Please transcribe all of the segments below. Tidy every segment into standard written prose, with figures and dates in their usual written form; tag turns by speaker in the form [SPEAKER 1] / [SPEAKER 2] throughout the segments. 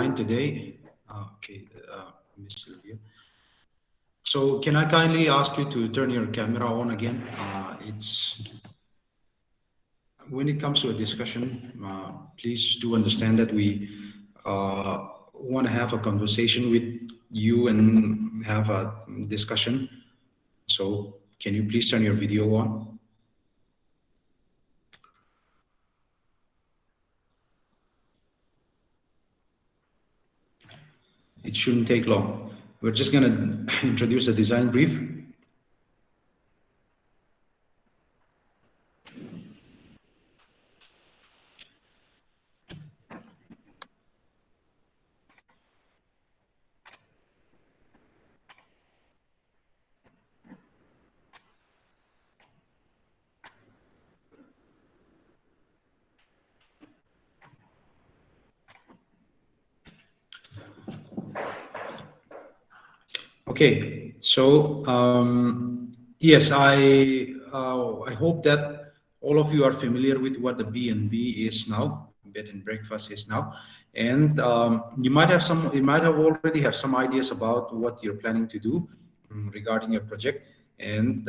[SPEAKER 1] design today. Okay, Miss Sylvia. So can I kindly ask you to turn your camera on again? It's when it comes to a discussion, please do understand that we want to have a conversation with you and have a discussion. So can you please turn your video on? It shouldn't take long. We're just going to introduce the design brief. Okay, so yes, I hope that all of you are familiar with what the B&B is now, bed and breakfast is now, and you might have already have some ideas about what you're planning to do regarding your project, and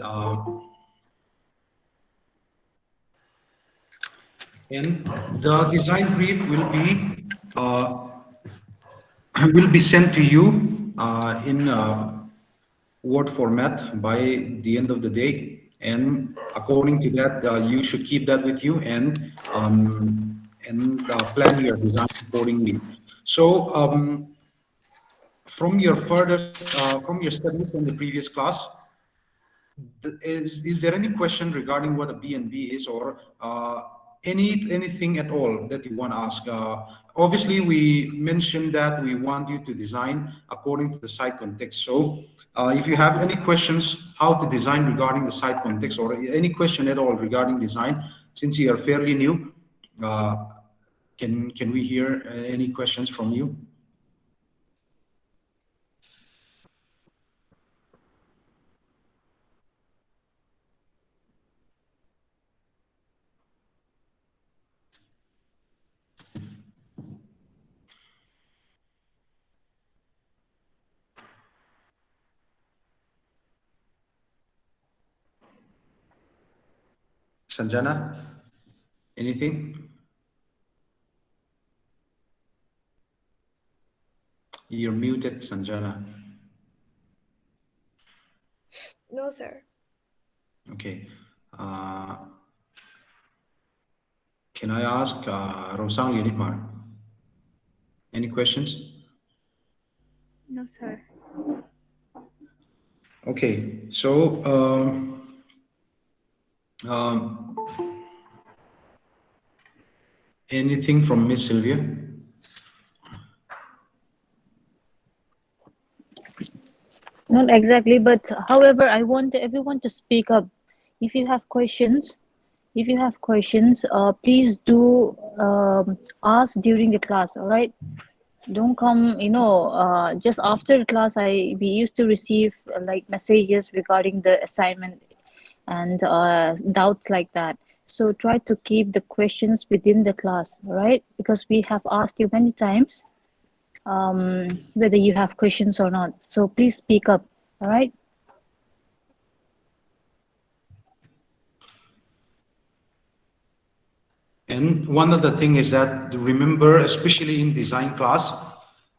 [SPEAKER 1] the design brief will be sent to you in Word format by the end of the day, and according to that, you should keep that with you and plan your design accordingly. So from your studies in the previous class, is there any question regarding what a B&B is, or anything at all that you want to ask? Obviously, we mentioned that we want you to design according to the site context. So if you have any questions how to design regarding the site context, or any question at all regarding design, since you are fairly new, uh, can we hear any questions from you? Sanjana, anything? You're muted, Sanjana.
[SPEAKER 2] No, sir.
[SPEAKER 1] Okay. Can I ask Rosang Unimar? Any questions?
[SPEAKER 3] No, sir.
[SPEAKER 1] Okay. So um, anything from Miss Sylvia?
[SPEAKER 3] Not exactly, but however, I want everyone to speak up. If you have questions, please do ask during the class. All right, don't come. Just after the class, we used to receive like messages regarding the assignment and doubts like that. So try to keep the questions within the class. All right, because we have asked you many times whether you have questions or not. So please speak up. All right.
[SPEAKER 1] And one other thing is that remember, especially in design class,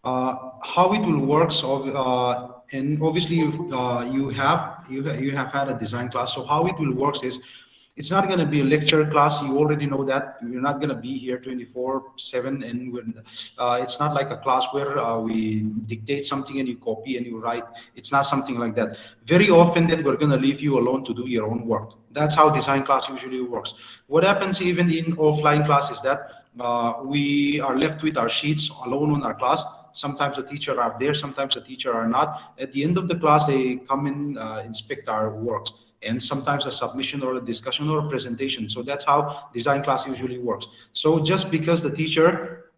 [SPEAKER 1] how it will work. So, and obviously, you have had a design class. So how it will work is, it's not going to be a lecture class. You already know that you're not going to be here 24/7, and it's not like a class where we dictate something and you copy and you write. It's not something like that. Very often, then we're going to leave you alone to do your own work. That's how design class usually works. What happens even in offline class is that we are left with our sheets alone on our class. Sometimes the teacher are there, sometimes the teacher are not. At the end of the class, they come and inspect our works, and sometimes a submission or a discussion or a presentation. So that's how design class usually works. So just because the teacher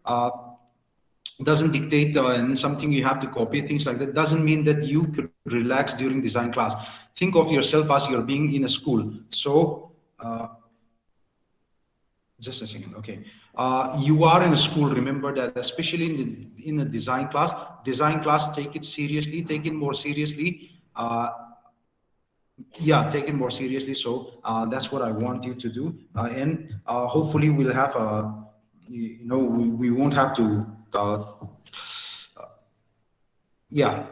[SPEAKER 1] doesn't dictate and something you have to copy, things like that, doesn't mean that you could relax during design class. Think of yourself as you're being in a school. So Just a second. Okay. You are in a school. Remember that, especially in a design class, take it seriously. Take it more seriously. Yeah, take it more seriously. So that's what I want you to do. And hopefully we'll have we won't have to. Yeah,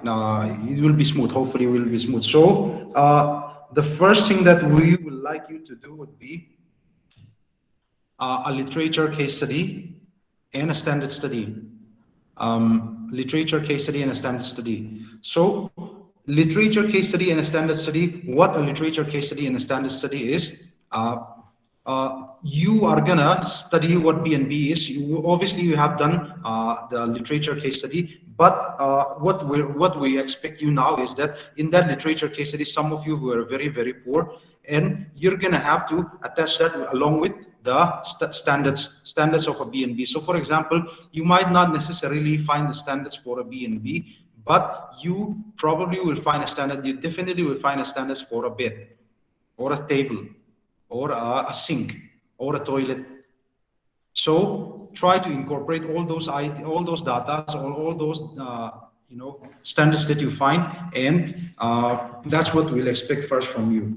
[SPEAKER 1] it will be smooth. Hopefully, it will be smooth. So the first thing that we would like you to do would be a literature case study and a standard study. Literature case study and a standard study. So, literature case study and a standard study. What a literature case study and a standard study is. You are gonna study what BNB is. Obviously you have done the literature case study, but what we expect you now is that in that literature case study, some of you were very poor, and you're gonna have to attach that along with the standards of a BNB. So, for example, you might not necessarily find the standards for a BNB, but you probably will find a standard. You definitely will find a standards for a bed, or a table, or a sink, or a toilet. So try to incorporate all those data, all those standards that you find, and that's what we'll expect first from you.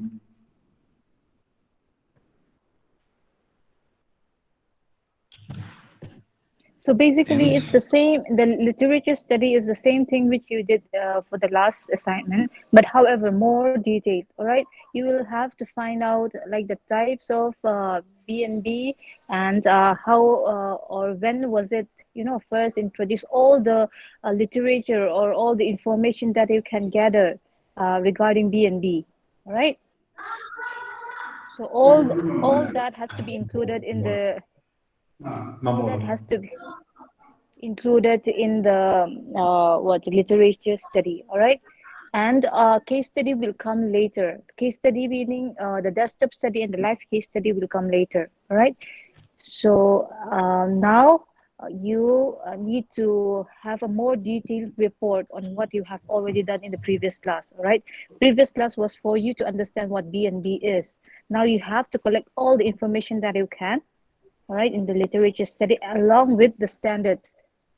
[SPEAKER 3] So basically,
[SPEAKER 1] And
[SPEAKER 3] it's the same. The literature study is the same thing which you did for the last assignment, but however, more detailed. All right, you will have to find out like the types of BNB and how or when was it, first introduced. All the literature or all the information that you can gather regarding BNB. All right. So all that has to be included in the. All that has to be included in the literature study. All right, and case study will come later. Case study meaning the desktop study and the live case study will come later. All right, so now you need to have a more detailed report on what you have already done in the previous class. All right, previous class was for you to understand what BNB is. Now you have to collect all the information that you can, all right, in the literature study along with the standards.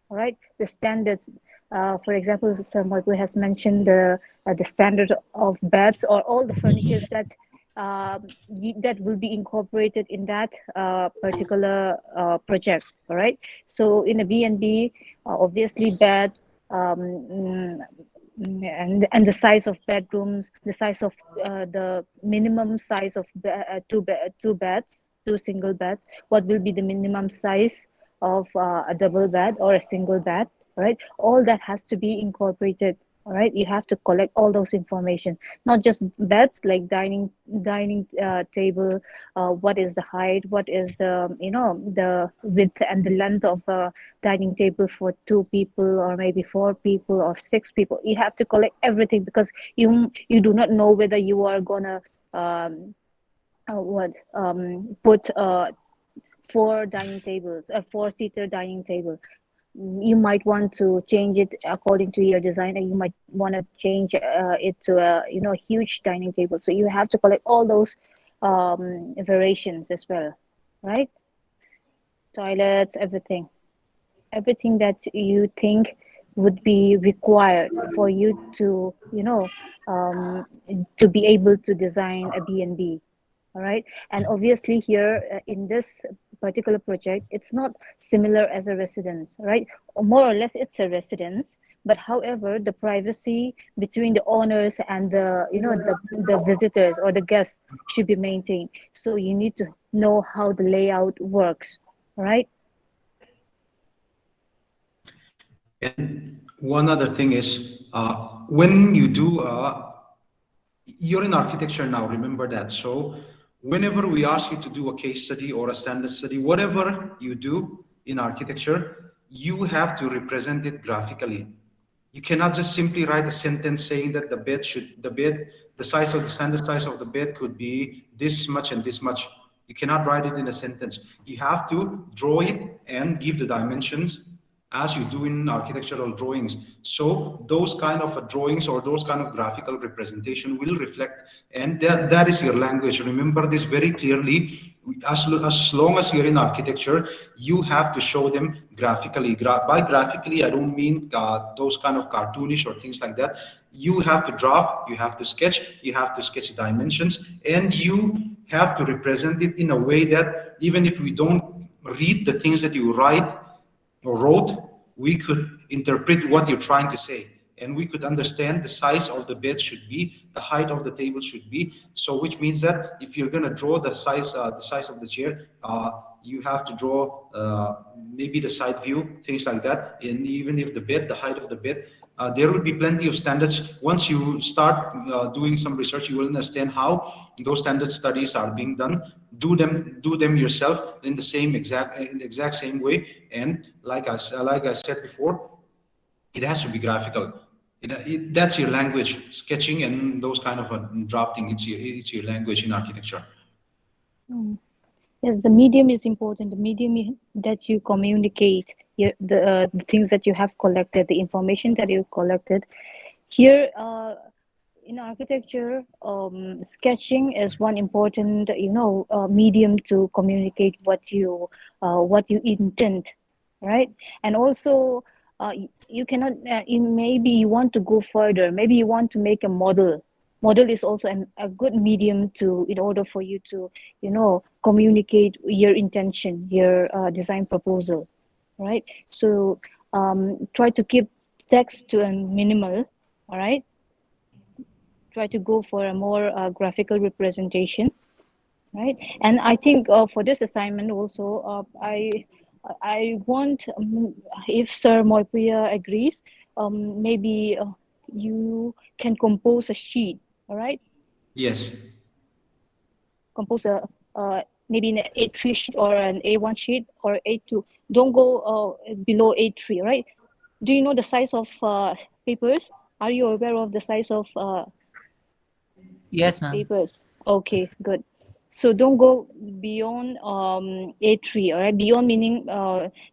[SPEAKER 3] All right, the standards. For example, Sarmagu has mentioned the standard of beds or all the furnitures that that will be incorporated in that particular project. All right. So in a BNB, obviously bed, and the size of bedrooms, the size of the minimum size of two beds, two single beds. What will be the minimum size of a double bed or a single bed, right? All that has to be incorporated. All right, you have to collect all those information, not just beds like dining table. What is the height? What is the the width and the length of a dining table for two people or maybe four people or six people? You have to collect everything because you do not know whether you are gonna put four dining tables, a four-seater dining table. You might want to change it according to your design, and you might want to change it to a huge dining table. So you have to collect all those variations as well, right? Toilets, everything that you think would be required for you to to be able to design a B&B. All right, and obviously here in this particular project, it's not similar as a residence, right? More or less it's a residence, but however the privacy between the owners and the the visitors or the guests should be maintained. So you need to know how the layout works, right?
[SPEAKER 1] And one other thing is when you do, you're in architecture now, remember that. So whenever we ask you to do a case study or a standard study, whatever you do in architecture, you have to represent it graphically. You cannot just simply write a sentence saying that the size of the standard size of the bed could be this much and this much. You cannot write it in a sentence. You have to draw it and give the dimensions as you do in architectural drawings. So those kind of drawings or those kind of graphical representation will reflect, and that is your language. Remember this very clearly. as long as you're in architecture, you have to show them graphically. By graphically, I don't mean those kind of cartoonish or things like that. You have to draft, you have to sketch dimensions, and you have to represent it in a way that even if we don't read the things that you write or wrote, we could interpret what you're trying to say, and we could understand the size of the bed should be, the height of the table should be. So which means that if you're going to draw the size of the chair, you have to draw maybe the side view, things like that. And even if the height of the bed, there will be plenty of standards. Once you start doing some research, you will understand how those standard studies are being done. Do them yourself in the exact same way. And like I said before, it has to be graphical. That's your language. Sketching and those kind of drafting, it's your language in architecture.
[SPEAKER 3] Yes, the medium is important. The medium that you communicate, the things that you have collected, the information that you collected. Here, in architecture, sketching is one important, medium to communicate what you intend, right? And also, you cannot. Maybe you want to go further. Maybe you want to make a model. Model is also a good medium in order for you to, communicate your intention, your design proposal, right? So try to keep text to a minimal, all right? Try to go for a more graphical representation, right? And I think for this assignment also, I want, if Sir Moipuya agrees, maybe you can compose a sheet, all right?
[SPEAKER 1] Yes.
[SPEAKER 3] Compose maybe an A3 sheet or an A1 sheet or A2. Don't go below A3, right? Do you know the size of papers? Are you aware of the size of
[SPEAKER 4] Yes, ma'am.
[SPEAKER 3] papers? Okay, good. So don't go beyond A3, all right? Beyond meaning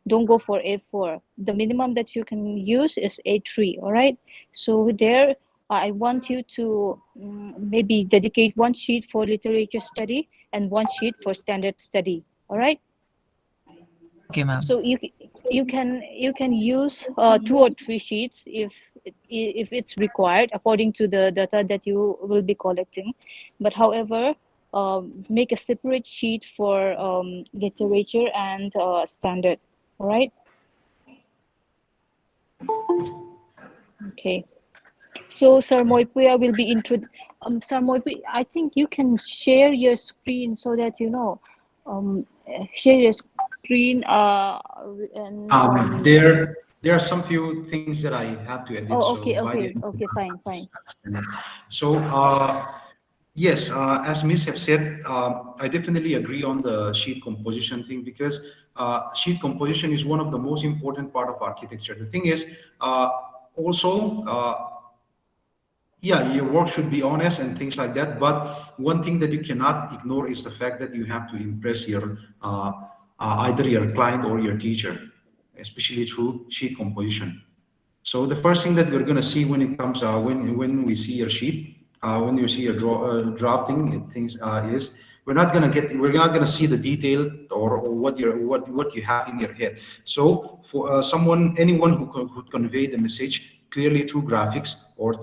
[SPEAKER 3] don't go for A4. The minimum that you can use is A3, all right? So there, I want you to maybe dedicate one sheet for literature study and one sheet for standard study, all right?
[SPEAKER 4] Okay, ma'am.
[SPEAKER 3] So you can use 2 or 3 sheets if it's required according to the data that you will be collecting. But however, make a separate sheet for literature and standard. All right. Okay. So Sir Moipuya will be Sir Moipuya, I think you can share your screen so that share your screen and
[SPEAKER 1] there are some few things that I have to edit.
[SPEAKER 3] oh,
[SPEAKER 1] So
[SPEAKER 3] okay,
[SPEAKER 1] by the
[SPEAKER 3] okay,
[SPEAKER 1] end,
[SPEAKER 3] okay, fine.
[SPEAKER 1] So yes, as Miss have said, I definitely agree on the sheet composition thing, because sheet composition is one of the most important part of architecture. The thing is, also, yeah, your work should be honest and things like that. But one thing that you cannot ignore is the fact that you have to impress your either your client or your teacher, especially through sheet composition. So the first thing that we're going to see when it comes when we see your sheet, when you see your drafting things is we're not going to see the detail or what you have in your head. So for anyone who could convey the message clearly through graphics or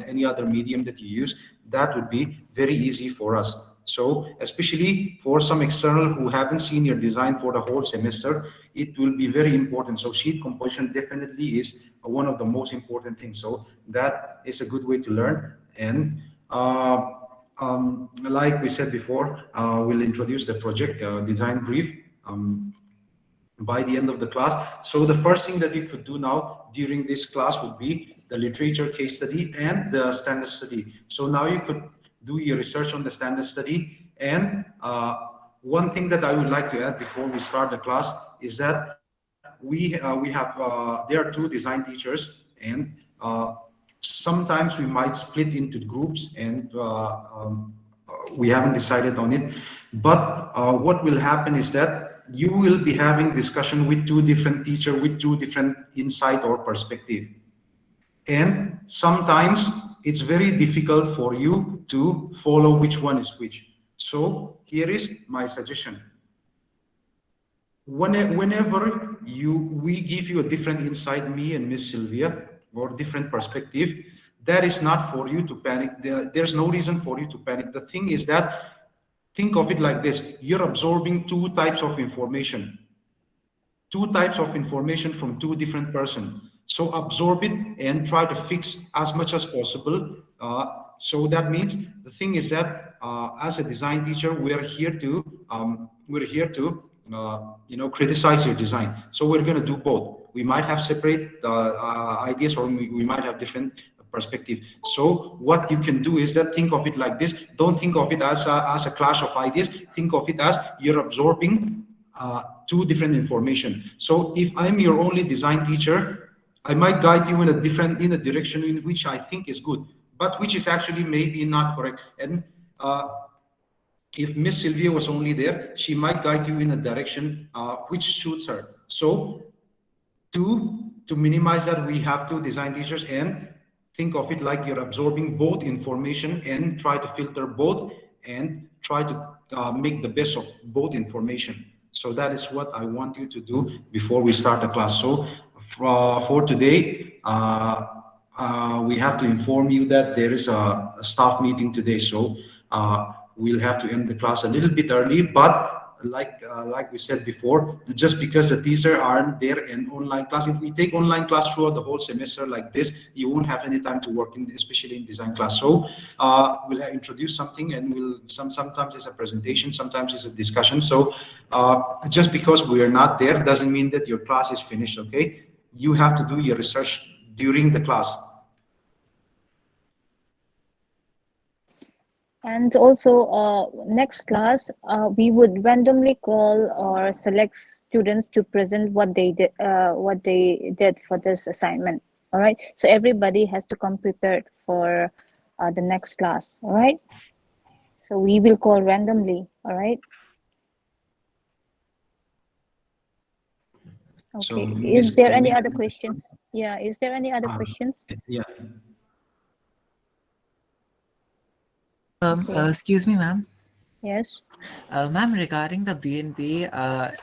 [SPEAKER 1] any other medium that you use, that would be very easy for us. So especially for some external who haven't seen your design for the whole semester, it will be very important. So sheet composition definitely is one of the most important things. So that is a good way to learn. And like we said before, we'll introduce the project design brief by the end of the class. So the first thing that you could do now during this class would be the literature case study and the standard study. So now you could do your research on the standard study. And one thing that I would like to add before we start the class is that there are 2 design teachers, and sometimes we might split into groups, and we haven't decided on it. But what will happen is that you will be having discussion with 2 different teachers with 2 different insight or perspective. And sometimes it's very difficult for you to follow which one is which. So here is my suggestion. Whenever we give you a different insight, me and Miss Sylvia, or different perspective, that is not for you to panic. There's no reason for you to panic. The thing is that, think of it like this: you're absorbing two types of information from two different persons. So absorb it and try to fix as much as possible. So that means, the thing is that, as a design teacher, we're here to criticize your design. So we're going to do both. We might have separate ideas, or we might have different perspective. So what you can do is that, think of it like this: don't think of it as a clash of ideas. Think of it as you're absorbing two different information. So if I'm your only design teacher, I might guide you in a direction in which I think is good, but which is actually maybe not correct. And if Miss Sylvia was only there, she might guide you in a direction which suits her. So to minimize that, we have two design teachers, and think of it like you're absorbing both information and try to filter both and try to make the best of both information. So that is what I want you to do before we start the class. So for today, we have to inform you that there is a staff meeting today. So we'll have to end the class a little bit early, but like we said before, just because the teacher aren't there in online class, if we take online class throughout the whole semester like this, you won't have any time to work in, especially in design class. So we'll introduce something, and sometimes it's a presentation, sometimes it's a discussion. So just because we are not there doesn't mean that your class is finished. Okay, you have to do your research during the class.
[SPEAKER 3] And also, next class, we would randomly call or select students to present what they did for this assignment. All right. So everybody has to come prepared for the next class. All right. So we will call randomly. All right. Okay.
[SPEAKER 1] So,
[SPEAKER 3] is there any other questions? Yeah. Is there any other questions?
[SPEAKER 1] Yeah.
[SPEAKER 4] Excuse me, ma'am.
[SPEAKER 3] Yes.
[SPEAKER 4] Ma'am, regarding the BNB,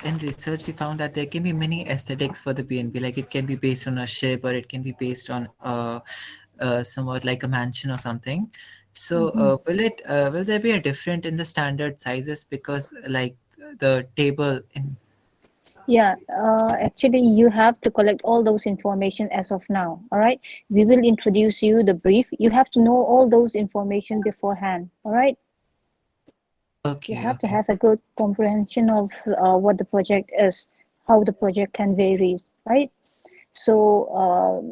[SPEAKER 4] in research, we found that there can be many aesthetics for the BNB. Like, it can be based on a ship, or it can be based on somewhat like a mansion or something. So will there be a difference in the standard sizes? Because like the table in...
[SPEAKER 3] Yeah, actually, you have to collect all those information as of now. All right, we will introduce you the brief. You have to know all those information beforehand. All right.
[SPEAKER 4] Okay.
[SPEAKER 3] You have to have a good comprehension of what the project is, how the project can vary, right? So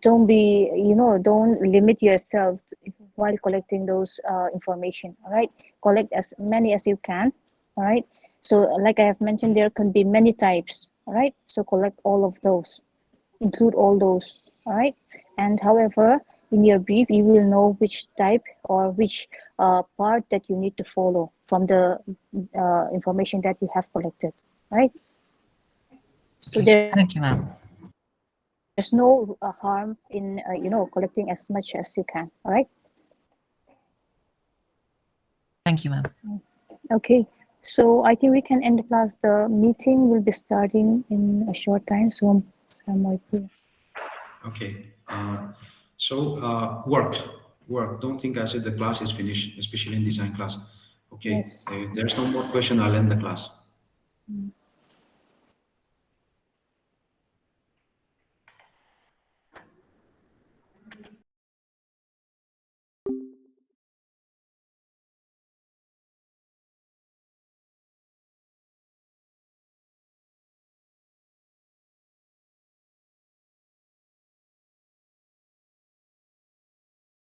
[SPEAKER 3] don't limit yourself while collecting those information. All right, collect as many as you can. All right. So like I have mentioned, there can be many types. All right. So collect all of those, include all those. All right. And however, in your brief, you will know which type or which part that you need to follow from the information that you have collected. Right. So
[SPEAKER 4] Thank you, ma'am.
[SPEAKER 3] There's no harm in collecting as much as you can. All right.
[SPEAKER 4] Thank you, ma'am.
[SPEAKER 3] Okay. So I think we can end the class. The meeting will be starting in a short time. So
[SPEAKER 1] Okay. So work. Don't think I said the class is finished, especially in design class. Okay.
[SPEAKER 3] Yes.
[SPEAKER 1] If there's no more question, I'll end the class.